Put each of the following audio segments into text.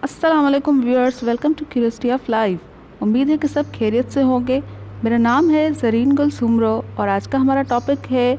अस्सलाम वालेकुम viewers, welcome to curiosity of life. उम्मीद है कि सब खैरियत से होंगे। मेरा नाम है ज़रीन गुल सुमरो और आज का हमारा टॉपिक है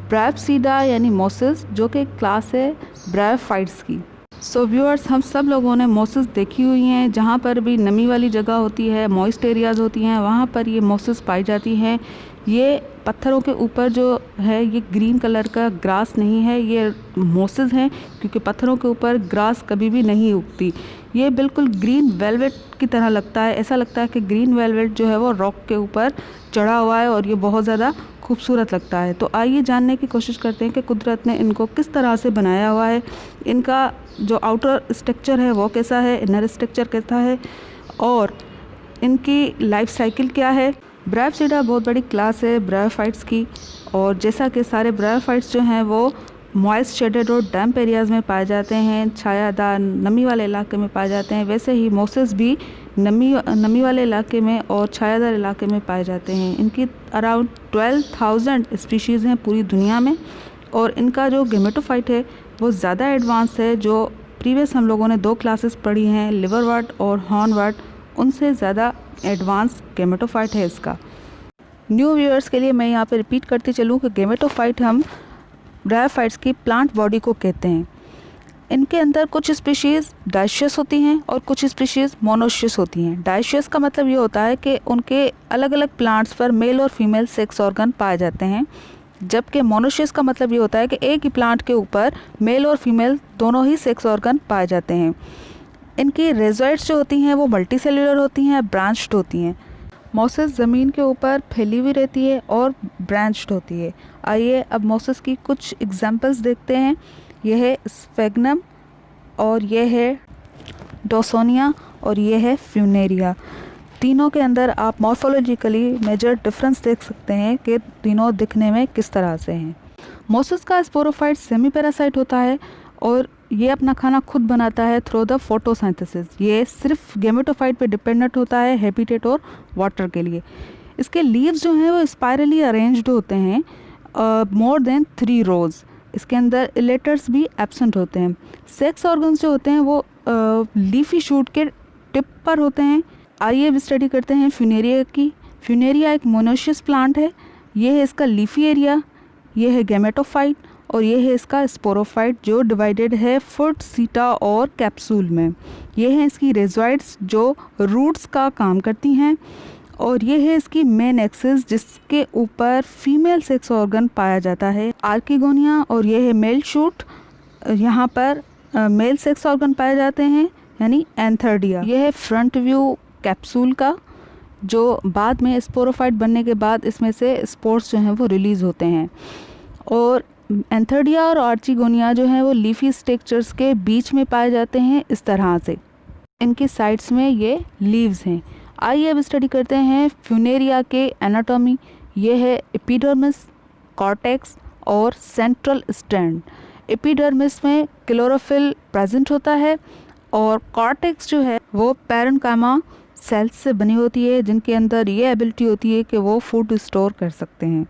ब्रायोप्सीडा यानी मोसेस, जो कि एक क्लास है ब्रायोफाइट्स की। सो व्यूअर्स, हम सब लोगों ने मोसेस देखी हुई हैं। जहाँ पर भी नमी वाली जगह होती है, मॉइस्ट एरियाज़ होती हैं, वहाँ पर ये मोसेस पाई जाती हैं। ये पत्थरों के ऊपर जो है ये ग्रीन कलर का ग्रास नहीं है, ये मोसेस हैं, क्योंकि पत्थरों के ऊपर ग्रास कभी भी नहीं उगती। ये बिल्कुल ग्रीन वेलवेट की तरह लगता है। ऐसा लगता है कि ग्रीन वेलवेट जो है वो रॉक के ऊपर चढ़ा हुआ है और ये बहुत ज़्यादा खूबसूरत लगता है। तो आइए जानने की कोशिश करते हैं कि कुदरत ने इनको किस तरह से बनाया हुआ है। इनका जो आउटर स्ट्रक्चर है वो कैसा है, इनर स्ट्रक्चर कैसा है और इनकी लाइफ साइकिल क्या है। ब्रायोप्सीडा बहुत बड़ी क्लास है ब्रायोफाइट्स की, और जैसा कि सारे ब्रायोफाइट्स जो हैं वो मॉइस्ट शेडेड और डैम्प एरियाज़ में पाए जाते हैं, छायादार नमी वाले इलाके में पाए जाते हैं। वैसे ही मोसेस भी नमी वाले इलाके में और छायादार इलाके में पाए जाते हैं। इनकी अराउंड 12,000 स्पीशीज़ हैं पूरी दुनिया में, और इनका जो गेमेटोफाइट है वो ज़्यादा एडवांस है। जो प्रीवियस हम लोगों ने 2 क्लासेस पढ़ी हैं, लिवरवर्ट और हॉर्नवर्ट, उनसे ज़्यादा एडवांस गेमेटोफाइट है इसका। न्यू व्यूअर्स के लिए मैं यहाँ पे रिपीट करती चलूँ कि गेमेटोफाइट हम ब्रायोफाइट्स की प्लांट बॉडी को कहते हैं। इनके अंदर कुछ स्पीशीज़ डाइशियस होती हैं और कुछ स्पीशीज़ मोनोशियस होती हैं। डाइशियस का मतलब ये होता है कि उनके अलग अलग प्लांट्स पर मेल और फीमेल सेक्स ऑर्गन पाए जाते हैं, जबकि मोनोशियस का मतलब ये होता है कि एक ही प्लांट के ऊपर मेल और फीमेल दोनों ही सेक्स ऑर्गन पाए जाते हैं। इनकी रेजोइड्स जो होती हैं वो मल्टी सेल्यूलर होती हैं, ब्रांच्ड होती हैं। मोसेस ज़मीन के ऊपर फैली हुई रहती है और ब्रांच्ड होती है। आइए अब मोसेस की कुछ एग्जांपल्स देखते हैं। यह है स्फेगनम, और यह है डोसोनिया, और यह है फ्यूनेरिया। तीनों के अंदर आप मॉर्फोलॉजिकली मेजर डिफरेंस देख सकते हैं कि तीनों दिखने में किस तरह से हैं। मोसेस का स्पोरोफाइट सेमी पैरासाइट होता है और ये अपना खाना खुद बनाता है थ्रू द फोटोसिंथेसिस। ये सिर्फ गेमेटोफाइट पे डिपेंडेंट होता है हैबिटेट और वाटर के लिए। इसके लीव्स जो हैं वो स्पायरली अरेंज्ड होते हैं, मोर देन 3 रोज। इसके अंदर इलेटर्स भी एब्सेंट होते हैं। सेक्स ऑर्गन्स जो होते हैं वो लीफी शूट के टिप पर होते हैं। आइए अब स्टडी करते हैं फ्यूनेरिया की। फ्यूनेरिया एक मोनोशियस प्लांट है। ये है इसका लीफी एरिया, ये है गेमेटोफाइट, और ये है इसका स्पोरोफाइट जो डिवाइडेड है फुट, सीटा और कैप्सूल में। ये है इसकी रेजोइड्स जो रूट्स का काम करती हैं, और ये है इसकी मेन एक्सिस जिसके ऊपर फीमेल सेक्स ऑर्गन पाया जाता है, आर्किगोनिया, और ये है मेल शूट। यहाँ पर मेल सेक्स ऑर्गन पाए जाते हैं, यानी एंथर्डिया। ये है फ्रंट व्यू कैप्सूल का, जो बाद में स्पोरोफाइट बनने के बाद इसमें से स्पोर्स जो हैं वो रिलीज़ होते हैं। और एंथर्डिया और आर्चिगोनिया जो हैं वो लीफी स्ट्रक्चर्स के बीच में पाए जाते हैं इस तरह से। इनकी साइड्स में ये लीव्स हैं। आइए अब स्टडी करते हैं फ्यूनेरिया के एनाटॉमी। ये है एपिडर्मिस, कॉर्टेक्स और सेंट्रल स्ट्रैंड। एपिडर्मिस में क्लोरोफिल प्रेजेंट होता है, और कॉर्टेक्स जो है वो पैरेन्काइमा सेल्स से बनी होती है, जिनके अंदर ये एबिलिटी होती है कि वो फूड स्टोर कर सकते हैं।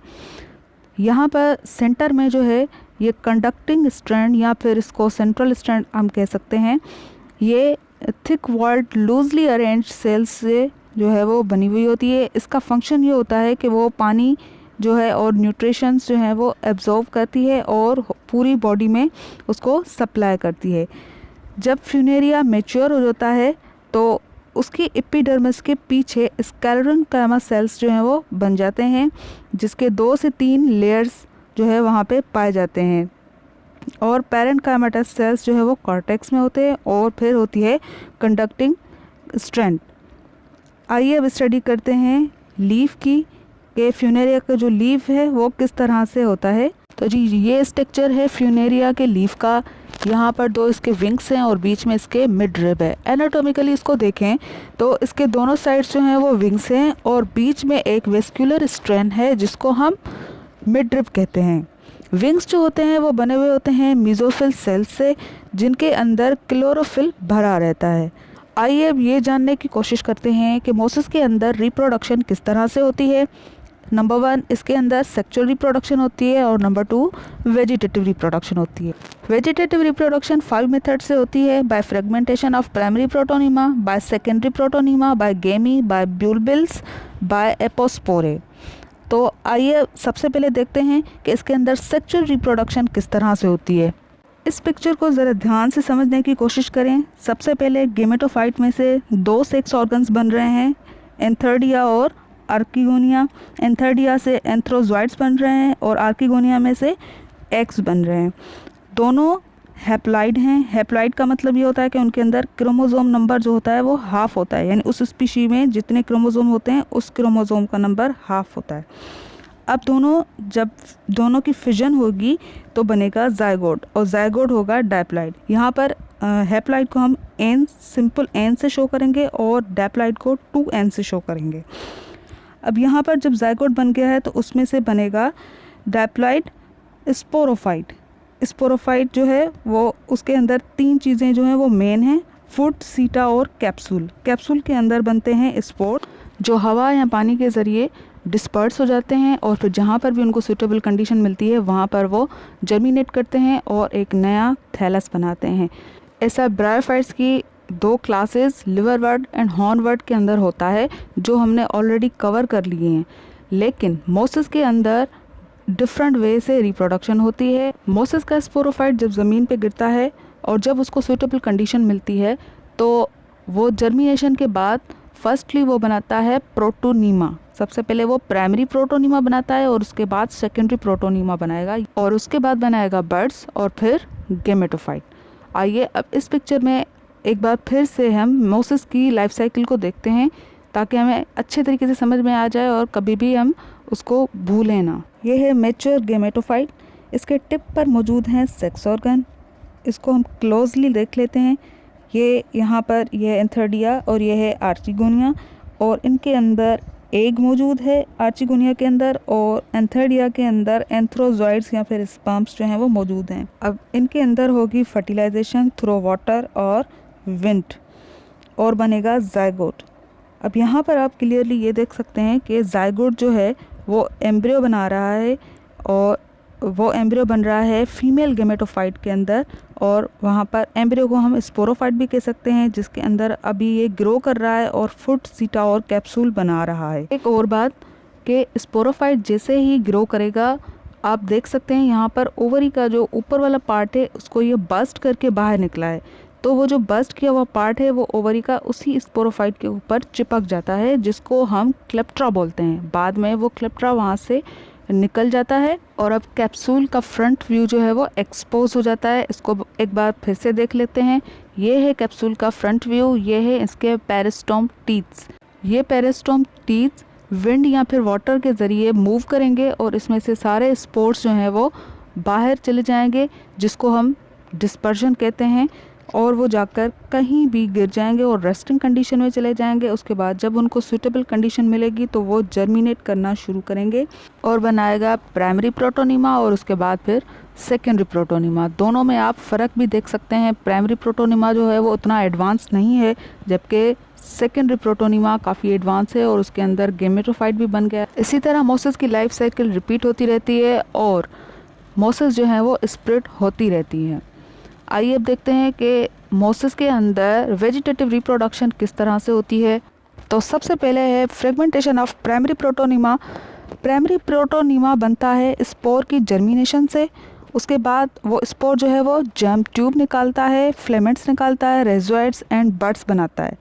यहाँ पर सेंटर में जो है ये कंडक्टिंग स्ट्रैंड, या फिर इसको सेंट्रल स्ट्रैंड हम कह सकते हैं, ये thick walled loosely arranged cells से जो है वो बनी हुई होती है। इसका फंक्शन ये होता है कि वो पानी जो है और न्यूट्रिशंस जो है वो एब्जॉर्ब करती है और पूरी बॉडी में उसको सप्लाई करती है। जब फ्यूनेरिया मैच्योर हो जाता है तो उसकी एपिडर्मिस के पीछे स्क्लेरेन्काइमा सेल्स जो हैं वो बन जाते हैं, जिसके 2 से 3 लेयर्स जो है वहाँ पे पाए जाते हैं। और पैरेन्काइमेटस सेल्स जो है वो कॉर्टेक्स में होते हैं, और फिर होती है कंडक्टिंग स्ट्रैंड। आइए अब स्टडी करते हैं लीफ की, कि फ्यूनेरिया का जो लीफ है वो किस तरह से होता है। तो जी, ये स्ट्रक्चर है फ्यूनेरिया के लीफ का। यहाँ पर 2 इसके विंग्स हैं और बीच में इसके मिड रिब है। एनाटॉमिकली इसको देखें तो इसके दोनों साइड्स जो हैं वो विंग्स हैं, और बीच में एक वेस्कुलर स्ट्रैंड है जिसको हम मिड रिब कहते हैं। विंग्स जो होते हैं वो बने हुए होते हैं मेसोफिल सेल्स से, जिनके अंदर क्लोरोफिल भरा रहता है। आइए अब ये जानने की कोशिश करते हैं कि मोसेस के अंदर रिप्रोडक्शन किस तरह से होती है। नंबर 1 इसके अंदर सेक्सुअल रिप्रोडक्शन होती है और नंबर 2 वेजिटेटिव रिप्रोडक्शन होती है। वेजिटेटिव रिप्रोडक्शन 5 मेथड से होती है, by fragmentation of primary protonema, by secondary protonema, by gemmae, by bulbils, by apospory. तो आइए सबसे पहले देखते हैं कि इसके अंदर सेक्सुअल रिप्रोडक्शन किस तरह से होती है। इस पिक्चर को ज़रा ध्यान से समझने की कोशिश करें। सबसे पहले गेमेटोफाइट में से 2 सेक्स ऑर्गन्स बन रहे हैं, एंथर्डिया और आर्किगोनिया। एंथर्डिया से एंथ्रोजॉइड्स बन रहे हैं और आर्किगोनिया में से एग्स बन रहे हैं। दोनों हैप्लॉइड हैं। हैप्लॉइड का मतलब ये होता है कि उनके अंदर क्रोमोसोम नंबर जो होता है वो हाफ होता है, यानी उस स्पीशी में जितने क्रोमोसोम होते हैं उस क्रोमोसोम का नंबर हाफ होता है। अब जब दोनों की फिजन होगी तो बनेगा जाइगोट और जाइगोट होगा डायप्लॉइड। यहाँ पर हैप्लॉइड को हम एन, सिंपल एन से शो करेंगे और डायप्लॉइड को 2n से शो करेंगे। अब यहाँ पर जब जाइगोट बन गया है तो उसमें से बनेगा डायप्लॉइड स्पोरोफाइट। स्पोरोफाइट जो है वो उसके अंदर 3 चीज़ें जो हैं वो मेन हैं, फुट, सीटा और कैप्सूल। कैप्सूल के अंदर बनते हैं स्पोर जो हवा या पानी के ज़रिए डिस्पर्स हो जाते हैं और फिर जहाँ पर भी उनको सूटेबल कंडीशन मिलती है वहाँ पर वो जर्मिनेट करते हैं और एक नया थैलस बनाते हैं। ऐसा ब्रायोफाइट्स की 2 क्लासेस लिवरवर्ट एंड हॉर्नवर्ट के अंदर होता है जो हमने ऑलरेडी कवर कर लिए हैं। लेकिन मोसस के अंदर डिफरेंट वे से रिप्रोडक्शन होती है। मोसस का स्पोरोफाइट जब ज़मीन पे गिरता है और जब उसको सूटेबल कंडीशन मिलती है तो वो जर्मिनेशन के बाद फर्स्टली वो बनाता है प्रोटोनीमा। सबसे पहले वो प्राइमरी प्रोटोनीमा बनाता है और उसके बाद सेकेंडरी प्रोटोनीमा बनाएगा और उसके बाद बनाएगा बर्ड्स और फिर गेमेटोफाइट। आइए अब इस पिक्चर में एक बार फिर से हम मोसस की लाइफ साइकिल को देखते हैं ताकि हमें अच्छे तरीके से समझ में आ जाए और कभी भी हम उसको भूलें ना। ये है मैच्योर गेमेटोफाइट। इसके टिप पर मौजूद हैं सेक्स ऑर्गन। इसको हम क्लोजली देख लेते हैं। ये यहाँ पर यह एंथर्डिया और यह है आर्चिगोनिया और इनके अंदर एग मौजूद है आर्चिगोनिया के अंदर और एंथर्डिया के अंदर एंथ्रोजॉइड्स या फिर स्पर्म्स जो हैं वो मौजूद हैं। अब इनके अंदर होगी फर्टिलाइजेशन थ्रू वाटर और विंड और बनेगा जाइगोट। अब यहाँ पर आप क्लियरली ये देख सकते हैं कि जाइगोट जो है वो एम्ब्रियो बना रहा है और वो एम्ब्रियो बन रहा है फीमेल गेमेटोफाइट के अंदर और वहाँ पर एम्ब्रियो को हम स्पोरोफाइट भी कह सकते हैं जिसके अंदर अभी ये ग्रो कर रहा है और फुट, सीटा और कैप्सूल बना रहा है। एक और बात कि स्पोरोफाइट जैसे ही ग्रो करेगा आप देख सकते हैं यहाँ पर ओवरी का जो ऊपर वाला पार्ट है उसको ये बस्ट करके बाहर निकला है। तो वो जो बस्ट किया हुआ पार्ट है वो ओवरी का उसी स्पोरोफाइट के ऊपर चिपक जाता है जिसको हम क्लेप्ट्रा बोलते हैं। बाद में वो क्लेप्ट्रा वहाँ से निकल जाता है और अब कैप्सूल का फ्रंट व्यू जो है वो एक्सपोज हो जाता है। इसको एक बार फिर से देख लेते हैं। ये है कैप्सूल का फ्रंट व्यू, ये है इसके पेरिस्टोम टीथ्स। ये पेरिस्टोम टीथ्स विंड या फिर वाटर के ज़रिए मूव करेंगे और इसमें से सारे स्पोर्स जो हैं वो बाहर चले जाएंगे जिसको हम डिस्पर्शन कहते हैं और वो जाकर कहीं भी गिर जाएंगे और रेस्टिंग कंडीशन में चले जाएंगे। उसके बाद जब उनको सूटेबल कंडीशन मिलेगी तो वो जर्मिनेट करना शुरू करेंगे और बनाएगा प्राइमरी प्रोटोनीमा और उसके बाद फिर सेकेंडरी प्रोटोनीमा। दोनों में आप फ़र्क भी देख सकते हैं। प्राइमरी प्रोटोनीमा जो है वो उतना एडवांस नहीं है जबकि सेकेंडरी प्रोटोनीमा काफ़ी एडवांस है और उसके अंदर गेमेटोफाइट भी बन गया। इसी तरह मोसस की लाइफ साइकिल रिपीट होती रहती है और मोसस जो है वो स्प्लिट होती रहती है। आइए अब देखते हैं कि मोसस के अंदर वेजिटेटिव रिप्रोडक्शन किस तरह से होती है। तो सबसे पहले है fragmentation of primary protonema. Primary protonema बनता है स्पोर की जर्मिनेशन से। उसके बाद वो स्पोर जो है वो जर्म ट्यूब निकालता है, फिलामेंट्स निकालता है, रेजोइड्स एंड बड्स बनाता है।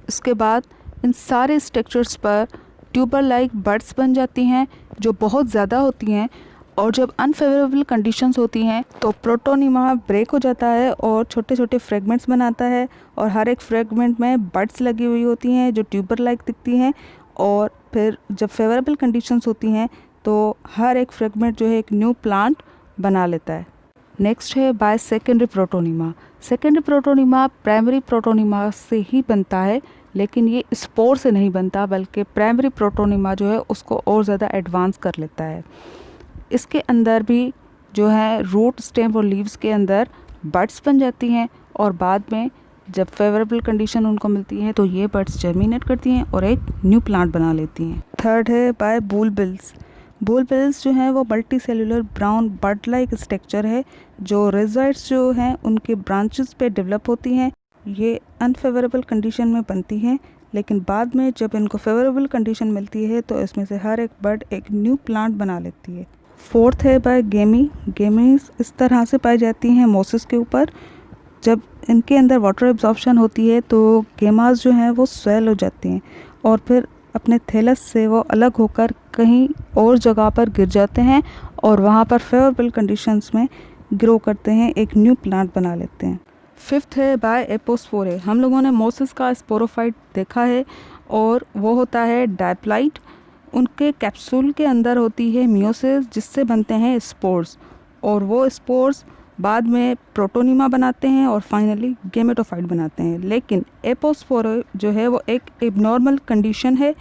उसके बाद इन सारे स्ट्रक्चर्स पर ट्यूबर लाइक बड्स बन जाती हैं जो बहुत ज़्यादा होती हैं और जब अनफेवरेबल कंडीशंस होती हैं तो प्रोटोनीमा ब्रेक हो जाता है और छोटे छोटे फ्रेगमेंट्स बनाता है और हर एक फ्रेगमेंट में बड्स लगी हुई होती हैं जो ट्यूबर लाइक दिखती हैं और फिर जब फेवरेबल कंडीशंस होती हैं तो हर एक फ्रेगमेंट जो है एक न्यू प्लांट बना लेता है। नेक्स्ट है by secondary protonema. Secondary protonema primary protonema से ही बनता है लेकिन ये स्पोर से नहीं बनता बल्कि प्राइमरी प्रोटोनीमा जो है उसको और ज़्यादा एडवांस कर लेता है। इसके अंदर भी जो है रूट, स्टेम और लीव्स के अंदर बड्स बन जाती हैं और बाद में जब फेवरेबल कंडीशन उनको मिलती है तो ये बड्स जर्मिनेट करती हैं और एक न्यू प्लांट बना लेती हैं। थर्ड है बाय बुलबिल्स। बुलबिल्स जो हैं वो मल्टी सेलुलर ब्राउन बड लाइक स्ट्रक्चर है जो रेजोइड्स जो हैं उनके ब्रांचेस पे डेवलप होती हैं। ये अनफेवरेबल कंडीशन में बनती हैं, लेकिन बाद में जब इनको फेवरेबल कंडीशन मिलती है तो इसमें से हर एक बड एक न्यू प्लांट बना लेती है। फोर्थ है बाय गेमी। गेमीज इस तरह से पाई जाती हैं मोसिस के ऊपर। जब इनके अंदर वाटर एब्जॉर्प्शन होती है तो गेमास जो हैं वो स्वेल हो जाती हैं और फिर अपने थैलस से वो अलग होकर कहीं और जगह पर गिर जाते हैं और वहाँ पर फेवरेबल कंडीशंस में ग्रो करते हैं, एक न्यू प्लांट बना लेते हैं। फिफ्थ है बाय एपोस्पोरे। हम लोगों ने मोसिस का स्पोरोफाइट देखा है और वो होता है डायप्लाइट। उनके कैप्सूल के अंदर होती है मियोसिस जिससे बनते हैं स्पोर्स और वो स्पोर्स बाद में प्रोटोनिमा बनाते हैं और फाइनली गेमेटोफाइट बनाते हैं। लेकिन एपोस्पोरे जो है वो एक एबनॉर्मल कंडीशन है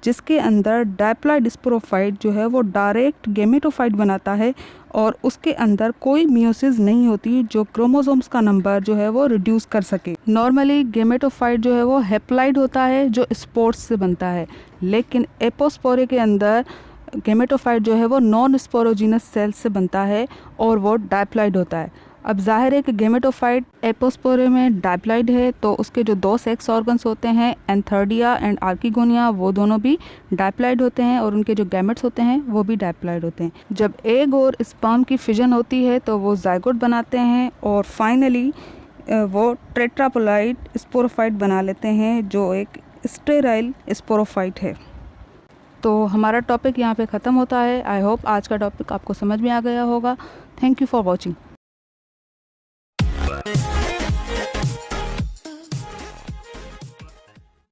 जिसके अंदर डायप्लाइड स्पोरोफाइट जो है वो डायरेक्ट गेमेटोफाइट बनाता है और उसके अंदर कोई मियोसिस नहीं होती जो क्रोमोसोम्स का नंबर जो है वो रिड्यूस कर सके। नॉर्मली गेमेटोफाइट जो है वो हैप्लॉइड होता है जो स्पोर्स से बनता है, लेकिन एपोस्पोरे के अंदर गेमेटोफाइट जो है वो नॉन स्पोरोजिनस सेल्स से बनता है और वो डायप्लॉइड होता है। अब जाहिर है कि गेमेटोफाइट एपोस्पोरे में डायप्लॉइड है तो उसके जो दो सेक्स ऑर्गन्स होते हैं एंथर्डिया एंड आर्किगोनिया वो दोनों भी डायप्लॉइड होते हैं और उनके जो गैमेट्स होते हैं वो भी डायप्लॉइड होते हैं। जब एग और स्पर्म की फिजन होती है तो वो जाइगोट बनाते हैं और फाइनली वो टेट्रापोलाइड स्पोरोफाइट बना लेते हैं जो एक स्टेराइल स्पोरोफाइट है। तो हमारा टॉपिक यहाँ पे ख़त्म होता है। आई होप आज का टॉपिक आपको समझ में आ गया होगा। Thank you for watching.